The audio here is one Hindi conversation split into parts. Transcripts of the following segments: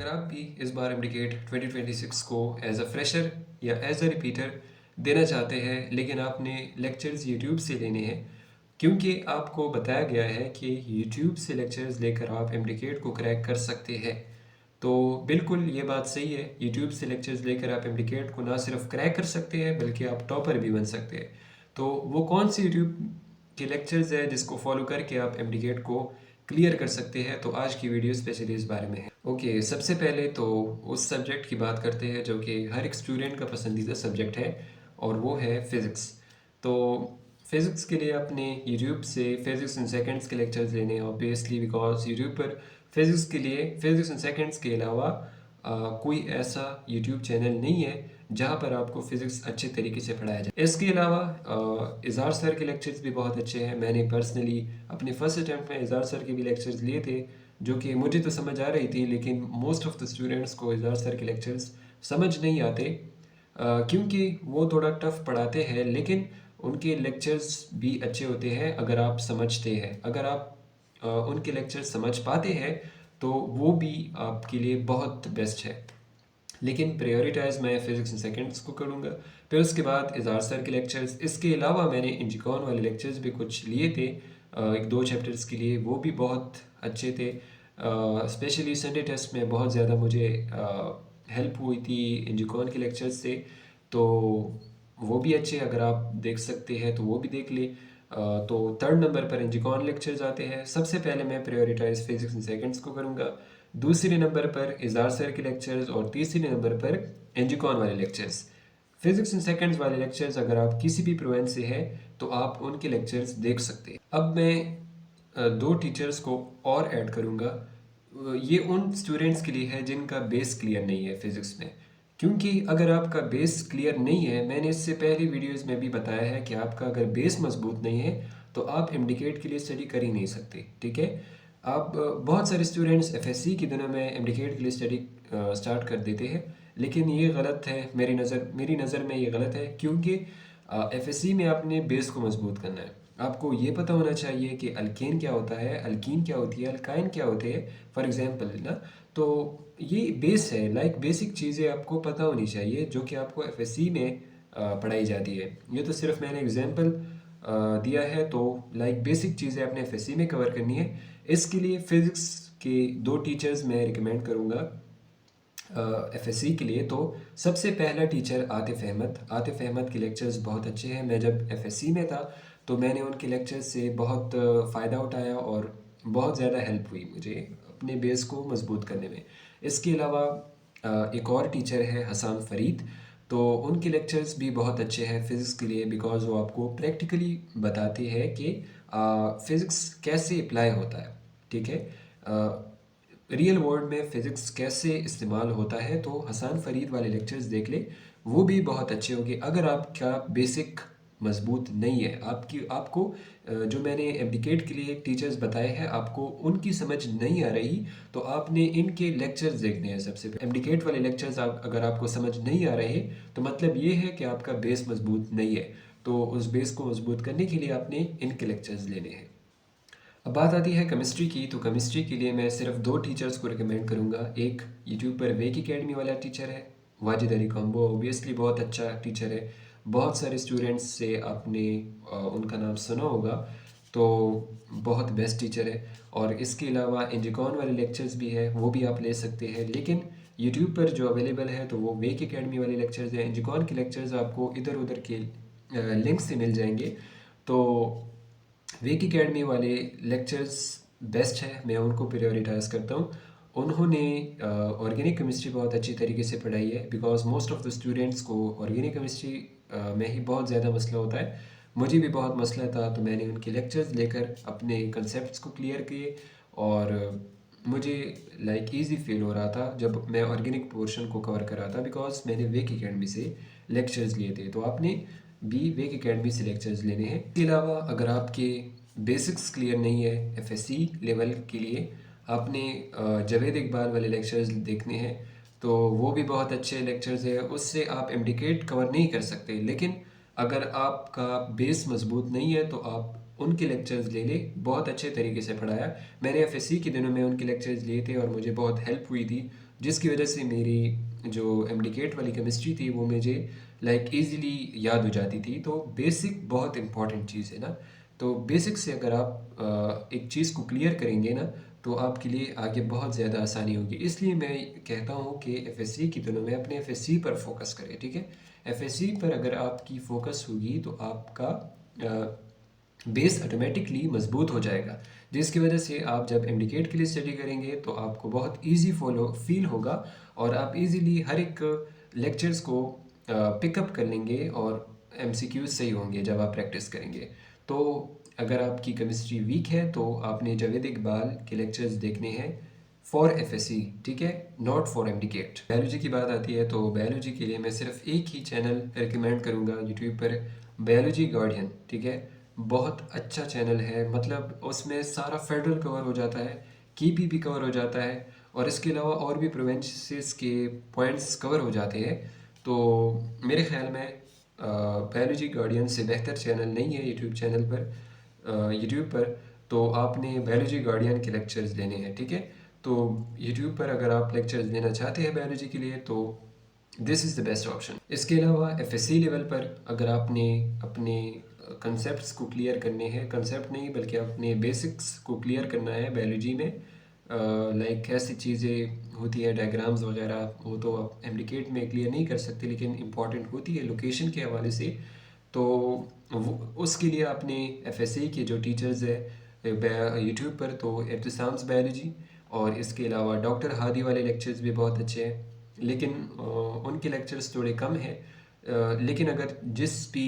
अगर आप भी इस बार एमडीकेट 2026 को एज अ फ्रेशर या एज अ रिपीटर देना चाहते हैं लेकिन आपने लेक्चर्स यूट्यूब से लेने हैं क्योंकि आपको बताया गया है कि यूट्यूब से लेक्चर्स लेकर आप एमडीकेट को क्रैक कर सकते हैं। तो बिल्कुल ये बात सही है, यूट्यूब से लेक्चर्स लेकर आप एमडीकेट को ना सिर्फ क्रैक कर सकते हैं बल्कि आप टॉपर भी बन सकते हैं। तो वो कौन सी यूट्यूब के लेक्चर्स है जिसको फॉलो करके आप एमडीकेट को क्लियर कर सकते हैं, तो आज की वीडियो स्पेशली इस बारे में है। ओके, सबसे पहले तो उस सब्जेक्ट की बात करते हैं जो कि हर एक स्टूडेंट का पसंदीदा सब्जेक्ट है और वो है फिज़िक्स। तो फिज़िक्स के लिए अपने यूट्यूब से फिज़िक्स इन सेकंड्स के लेक्चर्स लेने हैं ऑब्वियसली, बिकॉज यूट्यूब पर फिज़िक्स के लिए फिज़िक्स इन सेकंड्स के अलावा कोई ऐसा यूट्यूब चैनल नहीं है जहाँ पर आपको फिज़िक्स अच्छे तरीके से पढ़ाया जाए। इसके अलावा इज़हार सर के लेक्चर्स भी बहुत अच्छे हैं। मैंने पर्सनली अपने फर्स्ट अटैम्प्ट में इज़हार सर के भी लेक्चर्स लिए थे, जो कि मुझे तो समझ आ रही थी, लेकिन मोस्ट ऑफ द स्टूडेंट्स को इज़हार सर के लेक्चर्स समझ नहीं आते क्योंकि वो थोड़ा टफ पढ़ाते हैं। लेकिन उनके लेक्चर्स भी अच्छे होते हैं अगर आप समझते हैं। अगर आप उनके लेक्चर्स समझ पाते हैं तो वो भी आपके लिए बहुत बेस्ट है। लेकिन प्रायोरिटाइज मैं फिज़िक्स इन सेकंड्स को करूँगा, फिर उसके बाद इज़हार सर के लेक्चर्स। इसके अलावा मैंने इंचिकॉन वाले लेक्चर्स भी कुछ लिए थे, एक दो चैप्टर्स के लिए, वो भी बहुत अच्छे थे। स्पेशली संडे टेस्ट में बहुत ज़्यादा मुझे हेल्प हुई थी इंचिकॉन के लेक्चर्स से। तो वो भी अच्छे, अगर आप देख सकते हैं तो वो भी देख ले। तो थर्ड नंबर पर इंचिकॉन लेक्चर्स आते हैं। सबसे पहले मैं प्रायोरिटाइज फिज़िक्स इन सेकंड्स को करूँगा, दूसरे नंबर पर इज़हार सर के लेक्चर्स और तीसरे नंबर पर इंचिकॉन वाले लेक्चर्स। फिज़िक्स इन सेकंड्स वाले लेक्चर्स अगर आप किसी भी प्रोविंस से हैं तो आप उनके लेक्चर्स देख सकते हैं। अब मैं दो टीचर्स को और ऐड करूँगा। ये उन स्टूडेंट्स के लिए है जिनका बेस क्लियर नहीं है फिज़िक्स में, क्योंकि अगर आपका बेस क्लियर नहीं है, मैंने इससे पहली वीडियोस में भी बताया है कि आपका अगर बेस मजबूत नहीं है तो आप एमडीकेट के लिए स्टडी कर ही नहीं सकते। ठीक है, आप बहुत सारे स्टूडेंट्स एफएससी के दिनों में एमडीकेट के लिए स्टडी स्टार्ट कर देते हैं, लेकिन ये गलत है। मेरी नज़र में ये गलत है, क्योंकि एफएससी में आपने बेस को मजबूत करना है। आपको ये पता होना चाहिए कि अल्केन क्या होता है, अल्कीन क्या होती है, अल्काइन क्या होते हैं, फॉर एग्जांपल ना। तो ये बेस है, लाइक बेसिक चीज़ें आपको पता होनी चाहिए जो कि आपको एफएससी में पढ़ाई जाती है। ये तो सिर्फ मैंने एग्जांपल दिया है, तो लाइक बेसिक चीज़ें आपने एफएससी में कवर करनी है। इसके लिए फ़िज़िक्स के दो टीचर्स मैं रिकमेंड करूँगा एफएससी के लिए। तो सबसे पहला टीचर आतिफ़ अहमद के लेक्चर्स बहुत अच्छे हैं। मैं जब एफएससी में था तो मैंने उनके लेक्चर्स से बहुत फ़ायदा उठाया और बहुत ज़्यादा हेल्प हुई मुझे अपने बेस को मजबूत करने में। इसके अलावा एक और टीचर है हसन फरीद, तो उनके लेक्चर्स भी बहुत अच्छे हैं फ़िज़िक्स के लिए, बिकॉज़ वो आपको प्रैक्टिकली बताते हैं कि फ़िज़िक्स कैसे अप्लाई होता है। ठीक है, रियल वर्ल्ड में फ़िज़िक्स कैसे इस्तेमाल होता है। तो हसन फरीद वाले लेक्चर्स देख ले, वो भी बहुत अच्छे होंगे। अगर आपका बेसिक मजबूत नहीं है, आपको जो मैंने एमडीकेट के लिए टीचर्स बताए हैं आपको उनकी समझ नहीं आ रही, तो आपने इनके लेक्चर्स देखने हैं। सबसे पहले एमडीकेट वाले लेक्चर्स अगर आपको समझ नहीं आ रहे तो मतलब ये है कि आपका बेस मजबूत नहीं है। तो उस बेस को मजबूत करने के लिए आपने इनके लेक्चर्स लेने हैं। अब बात आती है केमिस्ट्री की, तो केमिस्ट्री के लिए मैं सिर्फ दो टीचर्स को रिकमेंड करूँगा। एक यूट्यूब पर वेक एकेडमी वाला टीचर है वाजिद अली कॉम्बो, ऑब्वियसली बहुत अच्छा टीचर है। बहुत सारे स्टूडेंट्स से आपने उनका नाम सुना होगा, तो बहुत बेस्ट टीचर है। और इसके अलावा इंजिकॉन वाले लेक्चर्स भी है, वो भी आप ले सकते हैं। लेकिन यूट्यूब पर जो अवेलेबल है तो वो वेक एकेडमी वाले लेक्चर्स हैं। इंजिकॉन के लेक्चर्स आपको इधर उधर के लिंक से मिल जाएंगे। तो वेक एकेडमी वाले लेक्चर्स बेस्ट है, मैं उनको प्रायोरिटाइज़ करता हूँ। उन्होंने ऑर्गेनिक केमिस्ट्री बहुत अच्छी तरीके से पढ़ाई है, because most of the students को ऑर्गेनिक केमिस्ट्री में ही बहुत ज़्यादा मसला होता है। मुझे भी बहुत मसला था, तो मैंने उनके लेक्चर्स लेकर अपने कंसेप्ट्स को क्लियर किए और मुझे लाइक ईजी फील हो रहा था जब मैं ऑर्गेनिक पोर्शन को कवर कर रहा था, बिकॉज मैंने वेक एकेडमी से लेक्चर्स लिए थे। तो आपने भी वेक एकेडमी से लेक्चर्स लेने हैं। इसके अलावा अगर आपके बेसिक्स क्लियर नहीं है एफएससी लेवल के लिए, आपने जावेद इकबाल वाले लेक्चर्स देखने हैं। तो वो भी बहुत अच्छे लेक्चर्स है, उससे आप एमडीकेट कवर नहीं कर सकते। लेकिन अगर आपका बेस मजबूत नहीं है तो आप उनके लेक्चर्स ले ले, बहुत अच्छे तरीके से पढ़ाया। मैंने एफएससी के दिनों में उनके लेक्चर्स लिए थे और मुझे बहुत हेल्प हुई थी। जिसकी वजह से मेरी जो एमडीकेट वाली केमिस्ट्री थी वो मुझे लाइक इजीली याद हो जाती थी। तो बेसिक बहुत इंपॉर्टेंट चीज़ है ना। तो बेसिक से अगर आप एक चीज़ को क्लियर करेंगे ना तो आपके लिए आगे बहुत ज़्यादा आसानी होगी। इसलिए मैं कहता हूँ कि एफएससी की दिनों में अपने एफएससी पर फोकस करें, ठीक है। एफएससी पर अगर आपकी फोकस होगी तो आपका बेस ऑटोमेटिकली मजबूत हो जाएगा, जिसकी वजह से आप जब एमडीकेट के लिए स्टडी करेंगे तो आपको बहुत इजी फॉलो फील होगा और आप इजीली हर एक लेक्चर्स को पिकअप कर लेंगे और एमसीक्यूज सही होंगे जब आप प्रैक्टिस करेंगे। तो अगर आपकी केमिस्ट्री वीक है तो आपने जावेद इकबाल के लेक्चर्स देखने हैं फॉर एफएससी, ठीक है, नॉट फॉर एमडीकेट। बायोलॉजी की बात आती है तो बायोलॉजी के लिए मैं सिर्फ एक ही चैनल रिकमेंड करूँगा यूट्यूब पर, बायोलॉजी गार्डियन, ठीक है। बहुत अच्छा चैनल है, मतलब उसमें सारा फेडरल कवर हो जाता है, कीपी भी कवर हो जाता है और इसके अलावा और भी प्रोवेंसेस के पॉइंट्स कवर हो जाते हैं। तो मेरे ख्याल में बायोलॉजी गार्डियन से बेहतर चैनल नहीं है यूट्यूब चैनल पर, यूट्यूब पर। तो आपने बायोलॉजी गार्डियन के लेक्चर्स लेने हैं, ठीक है। तो यूट्यूब पर अगर आप लेक्चर्स लेना चाहते हैं बायोलॉजी के लिए तो this is the best option. इसके अलावा एफएससी लेवल पर अगर आपने अपने कंसेप्ट्स को क्लियर करने हैं, कंसेप्ट नहीं बल्कि अपने बेसिक्स को क्लियर करना है बायोलॉजी में, लाइक कैसी चीज़ें होती है, डायग्राम्स वगैरह, वो तो आप एमडीकेट में क्लियर नहीं कर सकते लेकिन इंपॉर्टेंट होती है लोकेशन के हवाले से। तो उसके लिए आपने एफएससी के जो टीचर्स है यूट्यूब पर, तो इब्तिसाम्स बायोलॉजी और इसके अलावा डॉक्टर हादी वाले लेक्चर्स भी बहुत अच्छे हैं, लेकिन उनके लेक्चर्स थोड़े कम हैं। लेकिन अगर जिस भी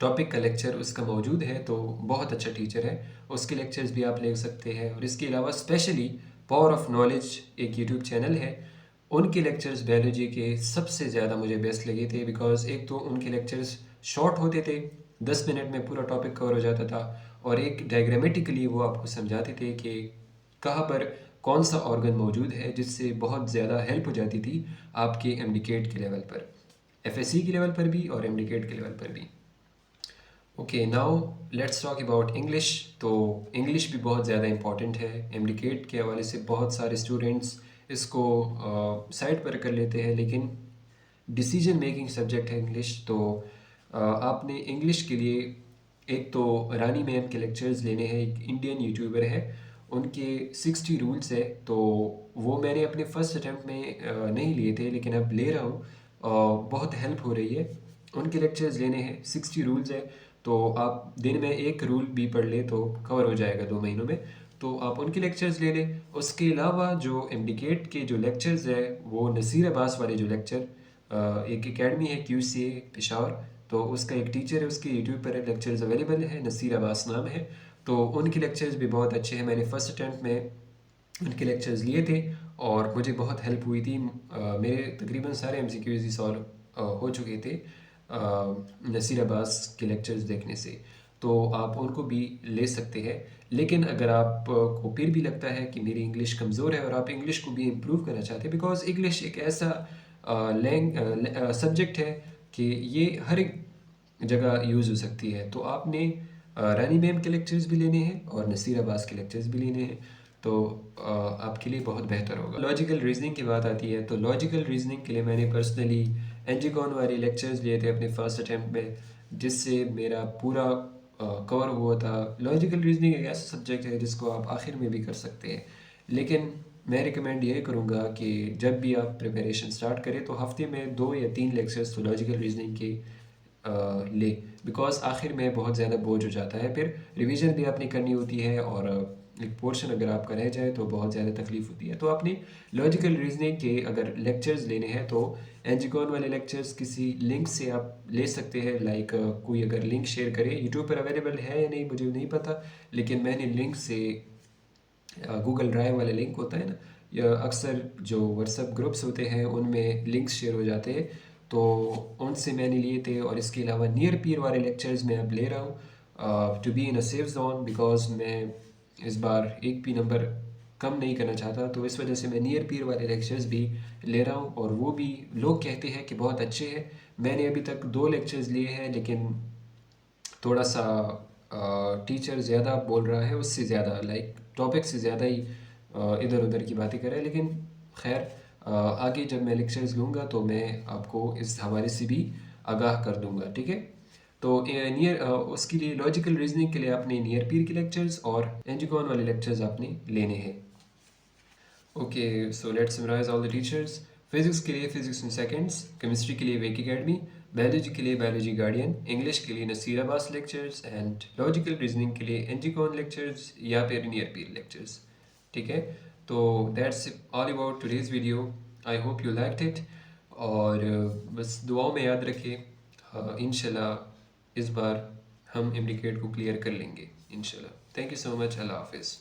टॉपिक का लेक्चर उसका मौजूद है तो बहुत अच्छा टीचर है, उसके लेक्चर्स भी आप ले सकते हैं। और इसके अलावा स्पेशली पावर ऑफ नॉलेज एक यूट्यूब चैनल है, उनके लेक्चर्स बायोलॉजी के सबसे ज़्यादा मुझे बेस्ट लगे थे। बिकॉज एक तो उनके लेक्चर्स शॉर्ट होते थे, 10 मिनट में पूरा टॉपिक कवर हो जाता था, और एक डायग्रामेटिकली वो आपको समझाते थे कि कहाँ पर कौन सा ऑर्गन मौजूद है, जिससे बहुत ज़्यादा हेल्प हो जाती थी आपके एमडीकेट के लेवल पर, एफएससी के लेवल पर भी और एमडीकेट के लेवल पर भी। Okay, now let's talk about English. तो इंग्लिश भी बहुत ज़्यादा इंपॉर्टेंट है, एमडीकेट के हवाले से बहुत सारे स्टूडेंट्स इसको साइड पर कर लेते हैं, लेकिन डिसीजन मेकिंग सब्जेक्ट है इंग्लिश। तो आपने इंग्लिश के लिए एक तो रानी मैम के लेक्चर्स लेने हैं, एक इंडियन यूट्यूबर है, उनके 60 रूल्स है। तो वो मैंने अपने फर्स्ट अटैम्प्ट में नहीं लिए थे लेकिन अब ले रहा हूँ, बहुत हेल्प हो रही है। उनके लेक्चर्स लेने हैं, 60 रूल्स है, तो आप दिन में एक रूल भी पढ़ ले तो कवर हो जाएगा 2 महीनों में। तो आप उनके लेक्चर्स ले लें। उसके अलावा जो एमडीकेट के जो लेक्चर्स है वो नसीर अब्बास वाले जो लेक्चर, एक एकेडमी है QCA पेशावर, तो उसका एक टीचर है, उसके यूट्यूब पर लेक्चर्स अवेलेबल है, नसीर अब्बास नाम है। तो उनके लेक्चर्स भी बहुत अच्छे हैं, मैंने फर्स्ट अटैम्प्ट में उनके लेक्चर्स लिए थे और मुझे बहुत हेल्प हुई थी। मेरे तकरीबन सारे MCQs ही सॉल्व हो चुके थे नसीर अब्बास के लेक्चर्स देखने से। तो आप उनको भी ले सकते हैं। लेकिन अगर आप को फिर भी लगता है कि मेरी इंग्लिश कमज़ोर है और आप इंग्लिश को भी इम्प्रूव करना चाहते हैं, बिकॉज इंग्लिश एक ऐसा सब्जेक्ट है कि ये हर एक जगह यूज़ हो सकती है, तो आपने रानी मैम के लेक्चर्स भी लेने हैं और नसीर अब्बास के लेक्चर्स भी लेने हैं, तो आपके लिए बहुत बेहतर होगा। लॉजिकल रीजनिंग की बात आती है तो लॉजिकल रीजनिंग के लिए मैंने पर्सनली एंजिकॉन वाले लेक्चर्स लिए थे अपने फर्स्ट अटैम्प्ट में, जिससे मेरा पूरा कवर हुआ था। लॉजिकल रीजनिंग एक ऐसा सब्जेक्ट है जिसको आप आखिर में भी कर सकते हैं, लेकिन मैं रिकमेंड ये करूँगा कि जब भी आप प्रिपरेशन स्टार्ट करें तो हफ्ते में 2 या 3 लेक्चर्स तो लॉजिकल रीजनिंग के ले, बिकॉज आखिर में बहुत ज़्यादा बोझ हो जाता है, फिर रिवीजन भी आपने करनी होती है और एक पोर्शन अगर आपका रह जाए तो बहुत ज़्यादा तकलीफ होती है। तो आपने लॉजिकल रीजनिंग के अगर लेक्चर्स लेने हैं तो एंजिकॉन वाले लेक्चर्स किसी लिंक से आप ले सकते हैं, लाइक कोई अगर लिंक शेयर करे, यूट्यूब पर अवेलेबल है या नहीं मुझे नहीं पता, लेकिन मैंने लिंक से गूगल ड्राइव वाले लिंक होता है ना, या अक्सर जो व्हाट्सएप ग्रुप्स होते हैं उनमें लिंक्स शेयर हो जाते हैं, तो उनसे मैंने लिए थे। और इसके अलावा नियर पीर वाले लेक्चर्स मैं अब ले रहा हूँ to be in a safe zone, because मैं इस बार एक भी नंबर कम नहीं करना चाहता, तो इस वजह से मैं नियर पीर वाले लेक्चर्स भी ले रहा हूँ और वो भी लोग कहते हैं कि बहुत अच्छे हैं। मैंने अभी तक 2 लेक्चर्स लिए हैं, लेकिन थोड़ा सा टीचर ज़्यादा बोल रहा है, उससे ज़्यादा लाइक टॉपिक से ज़्यादा ही इधर उधर की बातें कर रहा है, लेकिन खैर आगे जब मैं लेक्चर्स लूँगा तो मैं आपको इस हवाले से भी आगाह कर दूँगा, ठीक है। तो उसके लिए लॉजिकल रीजनिंग के लिए आपने नियर पीर के लेक्चर्स और एंजिकॉन वाले लेक्चर्स आपने लेने हैं। Okay, so let's summarise all the teachers. Physics के लिए फिजिक्स इन सेकंड्स, केमिस्ट्री के लिए वेक एकेडमी, बायोलॉजी के लिए बायोलॉजी गार्डियन, इंग्लिश के लिए Nasir Abbas lectures and logical reasoning के लिए एंजिकॉन लेक्चर्स या फिर नियर पीर लेक्चर्स, ठीक है। तो that's all about today's video. I hope you liked it. और बस दुआओं में याद रखें, इंशाल्लाह इस बार हम इम्प्लीकेट को क्लियर कर लेंगे इंशाल्लाह। Thank you so much. अल्लाह हाफिज़।